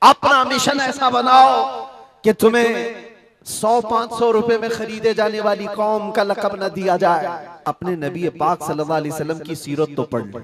अपना मिशन ऐसा बनाओ कि तुम्हें 100-500 रुपए में खरीदे जाने वाली कौम का लक़ब न दिया जाए। अपने नबी पाक सल्लल्लाहु अलैहि वसल्लम की सीरत तो पढ़ लो,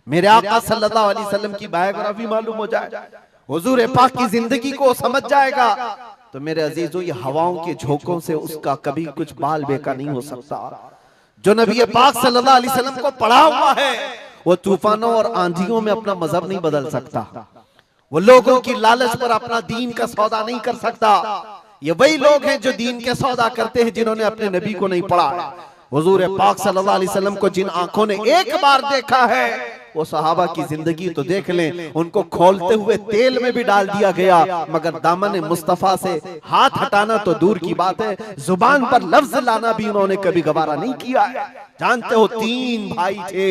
मेरे आका सल्लल्लाहु अलैहि वसल्लम की बायोग्राफी मालूम हो जाए, हुजूर पाक की जिंदगी को समझ जाएगा, तो मेरे अजीजों ये हवाओं के झोंकों से उसका कभी कुछ बाल बेका नहीं हो सकता। जो नबी पाक सल्लल्लाहु अलैहि वसल्लम को पढ़ा हुआ है वो तूफानों और आंधियों में अपना मजहब नहीं बदल सकता, वो लोगों की लालच पर अपना दीन का सौदा नहीं कर सकता। ये वही लोग हैं जो दीन के सौदा करते हैं जिन्होंने अपने नबी को नहीं पढ़ा। हुजूर पाक सल्लल्लाहु अलैहि वसल्लम को जिन आंखों ने एक बार देखा है वो सहाबा की जिंदगी तो देख लें, उनको खोलते हुए तेल में भी डाल दिया गया, मगर दामन मुस्तफा से हाथ हटाना तो दूर की बात है, जुबान पर लफ्ज लाना भी उन्होंने कभी गवारा नहीं किया। जानते हो 3 भाई थे,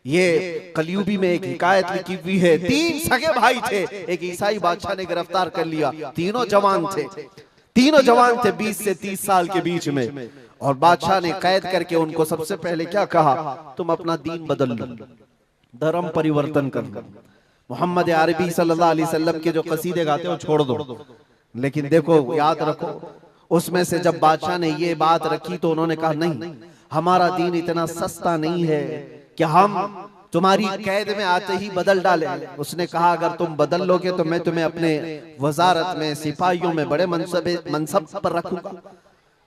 ये कलयुगी में एक हिकायत लिखी हुई है, 3 सगे भाई थे, एक ईसाई बादशाह ने गिरफ्तार कर लिया, तीनों जवान थे, 20 से 30 साल के बीच में, और बादशाह ने कैद करके उनको सबसे पहले क्या कहा, तुम अपना दीन बदल लो, धर्म परिवर्तन कर लो, मोहम्मद अरबी सल्लल्लाहु अलैहि वसल्लम के जो कसीदे गाते हो छोड़ दो। लेकिन देखो याद रखो, उसमें से जब बादशाह ने ये बात रखी तो उन्होंने कहा नहीं, हमारा दीन इतना सस्ता नहीं है कि हम तुम्हारी कैद में आते ही बदल डाले। उसने कहा अगर तुम बदल लोगे तो मैं तुम्हें अपने वजारत में सिपाहियों में बड़े मनसब पर रखूंगा।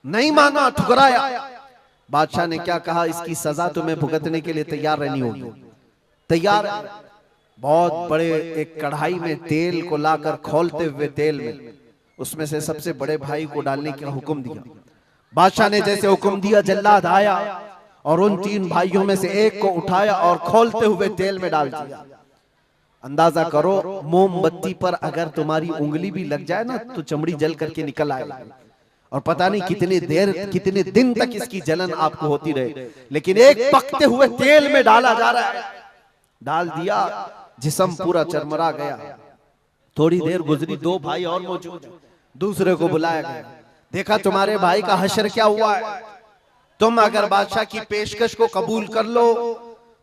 नहीं माना, ठुकराया। बादशाह ने क्या कहा, इसकी सजा तुम्हें भुगतने के लिए तैयार रहनी होगी। तैयार। बहुत बड़े एक कढ़ाई में तेल को लाकर खोलते हुए तेल में उसमें से सबसे बड़े भाई को डालने का हुक्म दिया। बादशाह ने जैसे हुक्म दिया, जल्लाद आया और उन 3 भाइयों में से एक को उठाया और खोलते हुए तेल में डाल दिया। अंदाजा करो, मोमबत्ती पर अगर तुम्हारी उंगली भी लग जाए ना तो चमड़ी जल करके निकल आएगा, और पता नहीं कितने दिन तक इसकी जलन आपको होती रहे। लेकिन एक पकते हुए तेल में डाला जा रहा है, डाल दिया, जिस्म पूरा चरमरा गया। थोड़ी देर गुजरी, 2 भाई और मौजूद, दूसरे को बुलाया गया, देखा तुम्हारे भाई का हश्र क्या हुआ है, तुम अगर बादशाह की पेशकश को कबूल कर लो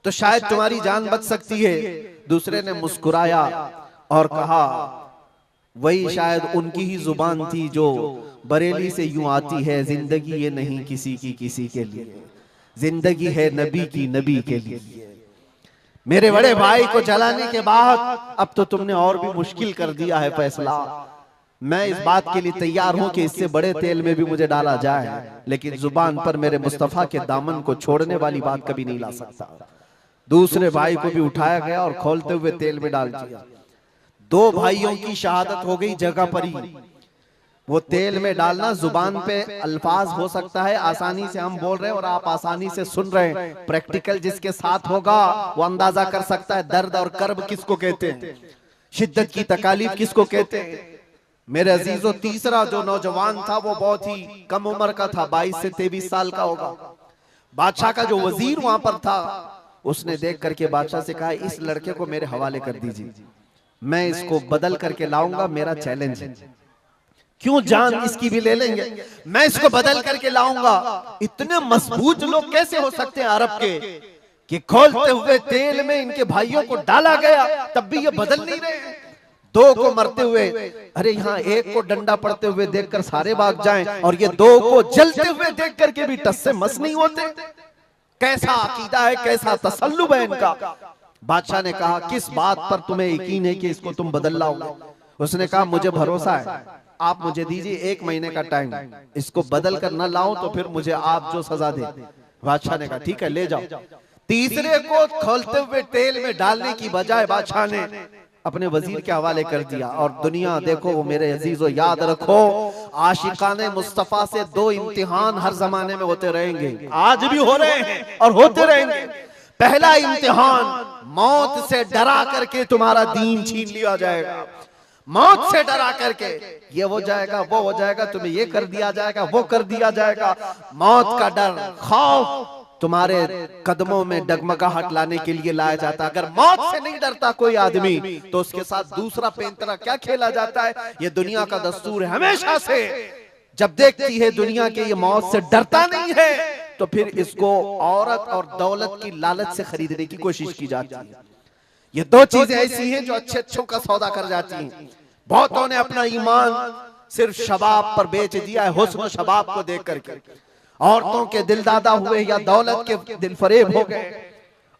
तो शायद तुम्हारी जान बच सकती है। दूसरे ने मुस्कुराया और कहा वही शायद उनकी ही जुबान थी जो बरेली से यूं आती है, जिंदगी ये नहीं किसी की किसी के लिए, जिंदगी है नबी की नबी के लिए। मेरे बड़े भाई को जलाने के बाद अब तो तुमने और भी मुश्किल कर दिया है फैसला। मैं इस बात के लिए तैयार हूं कि इससे बड़े तेल में भी मुझे डाला जाए, लेकिन जुबान पर मेरे मुस्तफा के दामन को छोड़ने वाली बात कभी नहीं ला सकता। दूसरे भाई को भी उठाया गया और खोलते हुए तेल में डाल दिया। 2 भाइयों की शहादत हो गई जगह पर ही। वो तेल में डालना जुबान पे अल्फाज हो सकता है, आसानी से हम बोल रहे हैं और आप आसानी से सुन रहे हैं, प्रैक्टिकल जिसके साथ होगा वो अंदाजा कर सकता है दर्द और कर्ब किसको कहते हैं, शिद्दत की तकालीफ किसको कहते हैं। मेरे अजीजों, तीसरा जो नौजवान था वो बहुत ही कम उम्र का था, 22 से 23 साल का होगा। बादशाह का जो वजीर वहां पर था उसने देख करके बादशाह से कहा इस लड़के को मेरे हवाले कर दीजिए, मैं इसको बदल करके लाऊंगा, मेरा चैलेंज है। क्यों, जान इसकी भी ले लेंगे, मैं इसको बदल करके लाऊंगा। इतने मजबूत लोग कैसे हो सकते हैं अरब के कि खोलते हुए तेल में इनके भाइयों को डाला गया तब भी ये बदल नहीं रहे। 2 को मरते हुए, अरे यहाँ 1 को डंडा पड़ते हुए देखकर सारे भाग जाएं और ये 2 को जलते हुए देख करके भी टस से मस नहीं होते। कैसा अकीदा है, कैसा तसल्लुब है इनका। बादशाह ने कहा किस बात पर तुम्हें यकीन है कि इसको तुम बदल लाओगे। उसने कहा मुझे भरोसा है, आप मुझे दीजिए 1 महीने का टाइम, इसको बदल कर न लाऊं तो फिर मुझे आप जो सजा दे। बादशाह ने कहा ठीक है ले जाओ। तीसरे को खोलते हुए तेल में डालने की बजाय बादशाह ने अपने वजीर के हवाले कर दिया। और दुनिया देखो मेरे अजीजों, याद रखो आशिकाने मुस्तफा से 2 इम्तिहान हर जमाने में होते रहेंगे, आज भी हो रहे हैं और होते रहेंगे। पहला इम्तिहान मौत से डरा करके तुम्हारा दीन छीन लिया जाएगा, मौत से डरा करके ये हो जाएगा वो हो जाएगा, तुम्हें ये कर दिया जाएगा वो कर दिया जाएगा। मौत का डर, खौफ तुम्हारे कदमों में डगमगाहट लाने के लिए लाया जाता है। अगर मौत से नहीं डरता कोई आदमी तो उसके साथ दूसरा पेंतरा क्या खेला जाता है। ये दुनिया का दस्तूर है, हमेशा से जब देखती है दुनिया के ये मौत से डरता नहीं है तो फिर इसको औरत और दौलत की लालच से खरीदने की कोशिश की जाती है। ये 2 चीजें ऐसी हैं जो अच्छे अच्छों का सौदा कर जाती हैं। बहुतों ने अपना ईमान सिर्फ शबाब पर बेच दिया है, हुस्न शबाब को देख करके। औरतों के दिल दादा हुए या दौलत के दिल फरेब हो गए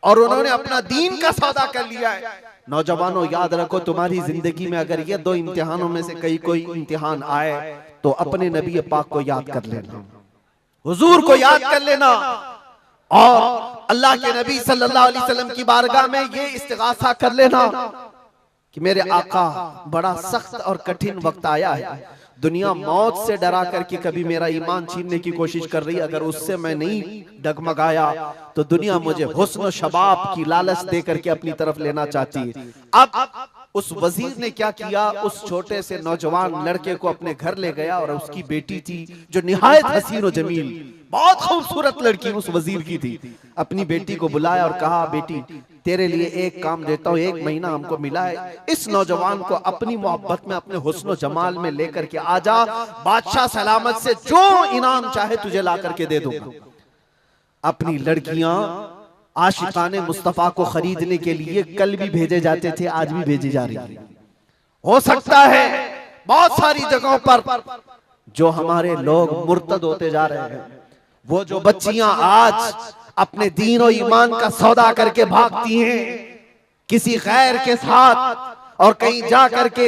और उन्होंने अपना दीन का सौदा कर लिया है। नौजवानों याद रखो, तुम्हारी जिंदगी में अगर ये दो इम्तिहानों में से कोई इम्तिहान आए तो अपने नबी पाक को याद कर लेना, हुजूर को याद कर लेना और अल्लाह के नबी सल्लल्लाहु अलैहि वसल्लम की बारगाह में ये इस्तिगासा कर लेना कि मेरे आका बड़ा सख्त और कठिन वक्त आया है, दुनिया मौत से डरा करके कभी मेरा ईमान छीनने की कोशिश कर रही है, अगर उससे मैं नहीं डगमगाया तो दुनिया मुझे हुस्न शबाब की लालच दे करके अपनी तरफ लेना चाहती है। अब उस वजीर ने क्या किया, उस छोटे से नौजवान लड़के को अपने घर ले गया और उसकी बेटी थी जो निहायत हसीन और जमील, बहुत खूबसूरत लड़की उस वजीर की थी, अपनी बेटी को बुलाया और कहा बेटी तेरे लिए एक काम देता हूँ, 1 महीना हमको मिला है, इस नौजवान को अपनी मोहब्बत में अपने हुस्न जमाल में लेकर के आजा, बादशाह सलामत से जो इनाम चाहे तुझे ला करके दे दूंगा। अपनी लड़कियां आशिकाने मुस्तफा को खरीदने के लिए कल भी भेजे जाते थे, आज भी भेजी जा रही है। हो सकता है बहुत सारी जगहों पर जो हमारे लोग मुर्तद होते जा रहे हैं, वो जो बच्चियां आज अपने दीन और ईमान का सौदा करके भागती हैं किसी गैर के साथ और कहीं जा करके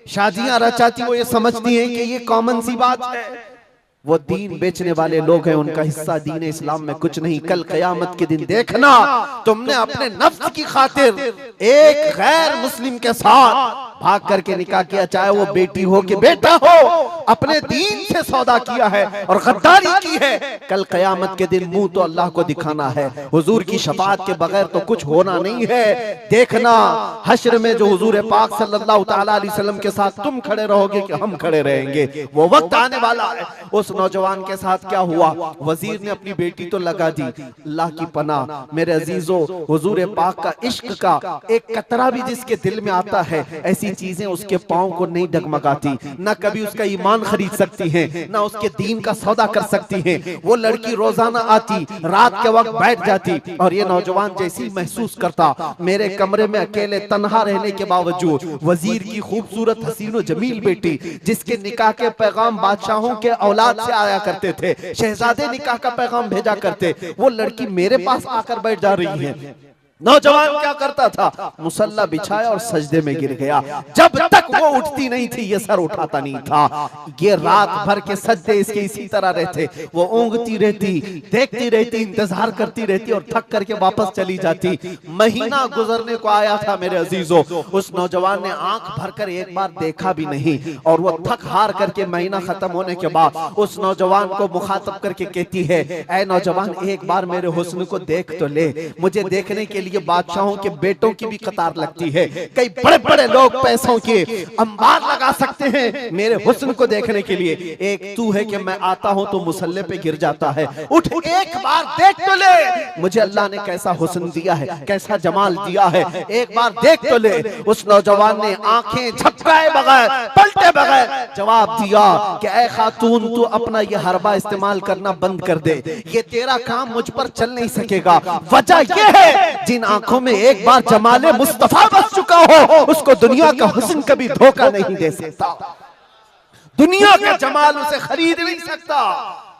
शादियां रचाती, वो ये समझती हैं कि ये कॉमन सी बात है, वो दीन बेचने वाले लोग हैं, उनका हिस्सा दीन इस्लाम में कुछ नहीं। कल क़यामत के दिन देखना, तुमने अपने नफ्स की खातिर एक गैर मुस्लिम के साथ भाग करके निकाह किया, चाहे वो बेटी हो कि बेटा हो, अपने दीन से सौदा किया है और गद्दारी की है। कल क़यामत के दिन मुंह तो अल्लाह को दिखाना है, हुजूर की शफाअत के बगैर तो कुछ होना नहीं है। देखना हश्र में जो हुजूर पाक सल्लल्लाहु तआला अलैहि वसल्लम के साथ तुम खड़े रहोगे कि हम खड़े रहेंगे, वो वक्त आने वाला है। उस नौजवान के साथ क्या हुआ, वजीर ने अपनी बेटी तो लगा दी, अल्लाह की पनाह मेरे अजीजों, हुजूर पाक का इश्क का एक कतरा भी जिसके दिल में आता है, ऐसी चीजें उसके पांव को नहीं डगमगाती, ना कभी उसका ईमान खरीद सकती हैं, ना उसके दीन का सौदा कर सकती हैं। वो लड़की रोजाना आती, रात के वक्त बैठ जाती और ये नौजवान जैसी महसूस करता मेरे कमरे में अकेले तन्हा रहने के बावजूद वजीर की खूबसूरत हसीन और जमील बेटी, जिसके निकाह के पैगाम बादशाहों के औलाद से आया करते थे, शहजादे निकाह का पैगाम भेजा करते, वो लड़की मेरे पास आकर बैठ जा रही है। नौजवान क्या करता था, मुसल्ला बिछाया और सजदे में गिर गया। जब तक वो उठती नहीं थी ये सर उठाता नहीं था। ये रात भर के सजदे इसके इसी तरह रहते, वो ऊँगती रहती, देखती रहती, इंतजार करती रहती और थक करके वापस चली जाती। महीना गुजरने को आया था मेरे अजीजों, उस नौजवान ने आंख भरकर एक बार देखा भी नहीं और वो थक हार करके महीना खत्म होने के बाद उस नौजवान को मुखातब करके कहती है, ऐ नौजवान एक बार मेरे हुस्न को देख तो ले, मुझे देखने के ये बादशाहों के बेटों की भी कतार लगती है, कई बड़े बड़े लोग पैसों के अंबार लगा सकते हैं मेरे हुस्न को देखने के लिए, एक तू है कि मैं आता हूं तो मुसल्ले पे गिर जाता है, उठ एक बार देख तो ले, मुझे अल्लाह ने कैसा हुस्न दिया है, कैसा जमाल दिया है, एक बार देख तो ले। उस नौजवान ने आंखें झपकाए बगैर, पलटे बगैर जवाब दिया कि ऐ खातून तू अपना ये हरबा इस्तेमाल करना बंद कर दे, ये तेरा काम मुझ पर चल नहीं सकेगा। वजह ये है जिन आंखों में एक बार जमाले मुस्तफा बस चुका हो उसको दुनिया का हुस्न कभी धोखा नहीं दे सकता, दुनिया का जमाल उसे खरीद नहीं सकता।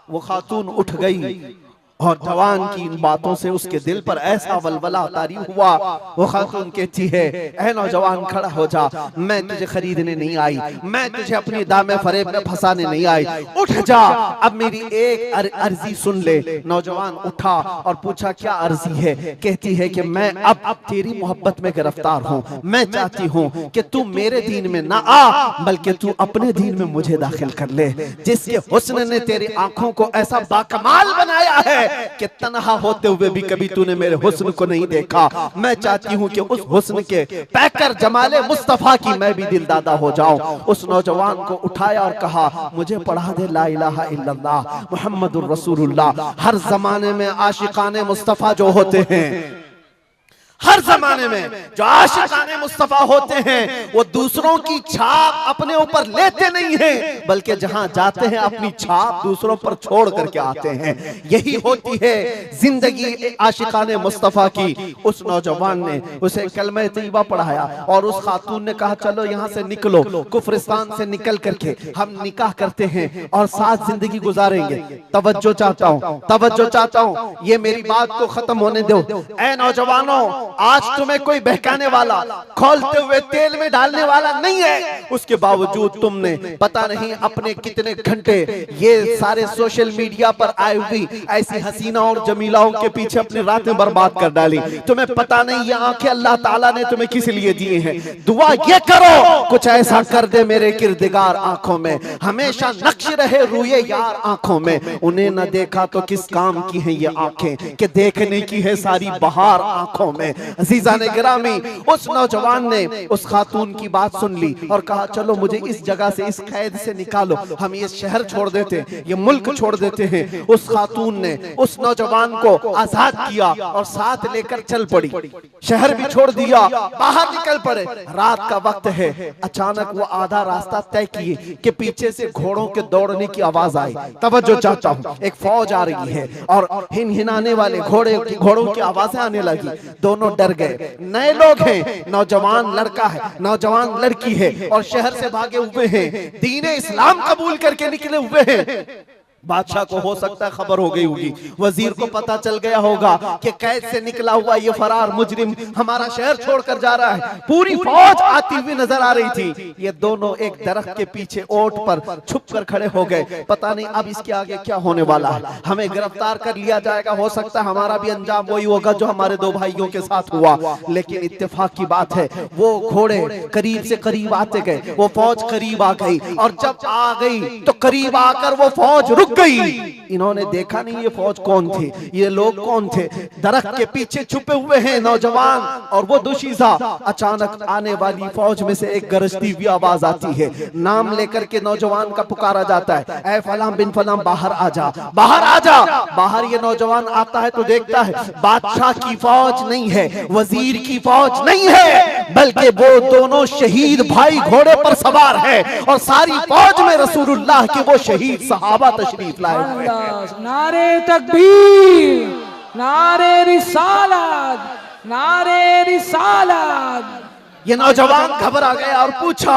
वो खातून उठ गई और जवान की इन बातों से उसके दिल पर ऐसा वलवला तारी हुआ। वो खातून कहती है, ऐ नौजवान खड़ा हो जा, मैं तुझे खरीदने नहीं आई, मैं तुझे अपनी दामे फरेब में फंसाने नहीं आई, उठ जा, अब मेरी एक अर्जी सुन ले। नौजवान उठा और पूछा क्या अर्जी है। कहती है कि मैं अब तेरी मोहब्बत में गिरफ्तार हूँ, मैं चाहती हूँ कि तू मेरे दीन में ना आ बल्कि तू अपने दीन में मुझे दाखिल कर ले। जिसके हुस्न ने तेरी आंखों को ऐसा बाकमाल बनाया है कि तन्हा होते हुए भी कभी तूने मेरे हुस्न को नहीं देखा, मैं चाहती हूँ कि उस हुस्न के पैकर जमाले मुस्तफा की मैं भी दिलदादा हो जाऊं। उस नौजवान को उठाया और कहा, मुझे पढ़ा दे ला इलाहा इल्लल्लाह मुहम्मदुर रसूलुल्लाह। हर जमाने में आशिकाने मुस्तफा जो होते हैं, हर जमाने में जो आशिकाने मुस्तफा होते हैं वो दूसरों की छाप अपने ऊपर लेते नहीं हैं, बल्कि जहां जाते हैं अपनी छाप दूसरों पर छोड़ करके आते हैं। यही होती है जिंदगी आशिकाने मुस्तफा की। उस नौजवान ने उसे कलमे तैयबा पढ़ाया और उस खातून ने कहा चलो यहाँ से निकलो, कुफ्रिस्तान से निकल करके हम निकाह करते हैं और साथ जिंदगी गुजारेंगे। तवज्जो चाहता हूँ, तवज्जो चाहता हूँ, ये मेरी बात को खत्म होने दो। ऐ नौजवानों, आज तुम्हें कोई बहकाने वाला, खोलते हुए तेल में डालने वाला नहीं है, उसके बावजूद तुमने पता नहीं अपने कितने घंटे ये सारे सोशल मीडिया पर आई हुई ऐसी हसीना और जमीलाओं के पीछे अपनी रातें बर्बाद कर डाली। तुम्हें पता नहीं ये आंखें अल्लाह ताला ने तुम्हें किस लिए दिए हैं। दुआ ये करो कुछ ऐसा कर दे मेरे किरदिगार आंखों में, हमेशा नक्श रहे रूए यार आंखों में। उन्हें न देखा तो किस काम की है ये आंखें कि देखने की है सारी बहार आंखों में। अजीजा ने गिरामी, उस नौजवान ने उस खातून की बात सुन ली और कहा चलो मुझे इस जगह से, इस कैद से निकालो, हम ये शहर छोड़ देते हैं, ये मुल्क छोड़ देते हैं। उस खातून ने उस नौजवान को आजाद किया और साथ लेकर चल पड़ी। शहर भी छोड़ दिया, बाहर निकल पड़े। रात का वक्त है, अचानक वो आधा रास्ता तय किए कि पीछे से घोड़ों के दौड़ने की आवाज आई। तवज्जो चाहता हूँ, एक फौज आ रही है और हिनहिनाने वाले घोड़ों की आवाजें आने लगी। दोनों डर गए। नए लोग हैं, नौजवान लड़का है, नौजवान लड़की है और शहर से भागे हुए हैं, दीन इस्लाम कबूल करके निकले हुए हैं। बादशाह को हो सकता है खबर हो गई होगी, वजीर को पता चल गया होगा कि कैद से निकला हुआ ये फरार मुजरिम हमारा शहर छोड़कर जा रहा है। पूरी फौज आती हुई नजर आ रही थी। ये दोनों एक दरख्त के पीछे ओट पर छुप कर खड़े हो गए। पता नहीं अब इसके आगे क्या होने वाला है, हमें गिरफ्तार कर लिया जाएगा, हो सकता है हमारा भी अंजाम वही होगा जो हमारे दो भाइयों के साथ हुआ। लेकिन इत्तेफाक की बात है वो घोड़े करीब से करीब आते गए, वो फौज करीब आ गई और जब आ गई तो करीब आकर वो फौज रुक गई। इन्होंने देखा नहीं ये फौज कौन थी, ये लोग कौन थे। दरख्त के पीछे छुपे हुए हैं नौजवान और वो दुशीजा। अचानक आने वाली फौज में से एक गरजती हुई आवाज आती है, नाम लेकर के नौजवान का पुकारा जाता है, ऐ फलां बिन फलां बाहर आ जा, बाहर आ जा। बाहर ये नौजवान आता है तो देखता है बादशाह की फौज नहीं है, वजीर की फौज नहीं है, बल्कि वो दोनों शहीद भाई घोड़े पर सवार है और सारी फौज में रसूलुल्लाह के वो शहीद सहाबा तशरीफ लाए हुए हैं। नारे तकबीर, नारे रिसालत, नारे रिसालत। ये नौजवान घबरा गया और पूछा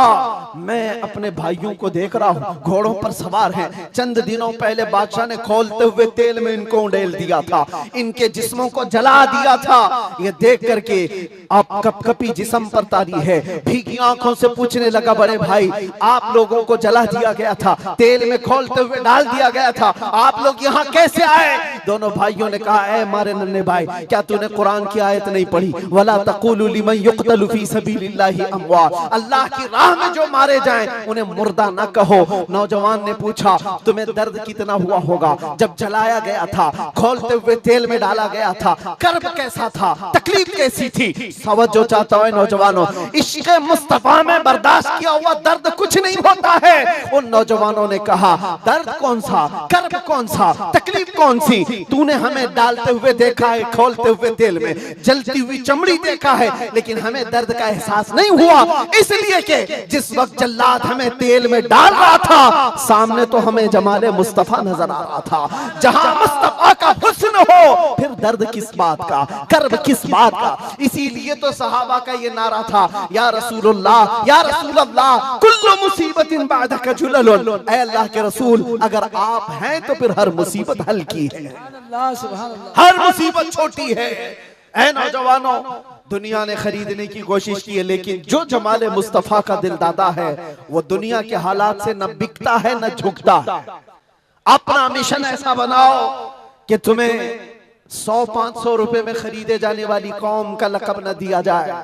मैं अपने भाइयों को देख रहा हूँ घोड़ों पर सवार हैं, चंद दिनों पहले बादशाह ने खोलते हुए तेल में इनको उड़ेल दिया था, इनके जिस्मों को जला दिया था। ये देख करके आप कपकपी जिस्म पर तारी है, भीगी आंखों से पूछने लगा बड़े भाई आप लोगों को जला दिया गया था, तेल में खोलते हुए डाल दिया गया था, आप लोग यहाँ कैसे आए? दोनों भाइयों ने कहा ऐ मारे नन्हे भाई क्या तूने कुरान की आयत नहीं पढ़ी, वला तक़ूलू लिमन युक़तलु फी सबीलिल्लाहि अमवात, अल्लाह की राह में जो मारे जाएं उन्हें मुर्दा न कहो। नौजवान ने पूछा तुम्हें दर्द कितना हुआ होगा जब जलाया गया था, खोलते हुए तेल में डाला गया था, कर्ब कैसा था, तकलीफ कैसी थी? तवज्जो चाहता हूं नौजवानों, इश्क़ मुस्तफा में बर्दाश्त किया हुआ दर्द कुछ नहीं होता है। उन नौजवानों ने कहा दर्द कौन सा, कर्ब कौन सा, तकलीफ कौन सी? तूने हमें डालते हुए देखा है, खोलते हुए तेल में, जलती हुई चमड़ी देखा है, लेकिन हमें दर्द का एहसास नहीं हुआ, इसलिए कि जिस वक्त जल्लाद हमें तेल में डाल रहा था सामने तो हमें जमाले मुस्तफा नजर आ रहा था। जहां मुस्तफा का हुस्न हो फिर दर्द किस बात का, कर्ब किस बात का? इसीलिए तो सहाबा का ये नारा था या रसूलुल्लाह, या रसूलल्लाह कुल्लु मुसीबतिन बादका जुललुन, ऐ अल्लाह के रसूल अगर आप हैं तो फिर हर मुसीबत हल्की है, हर मुसीबत छोटी है। ऐ नौजवानों दुनिया ने खरीदने की कोशिश की है, लेकिन जो जमाले मुस्तफा का दिल दादा है वो दुनिया के हालात से न बिकता है न झुकता है। अपना मिशन ऐसा बनाओ कि तुम्हें 100-500 रुपए में खरीदे जाने वाली कौम का लकब न दिया जाए।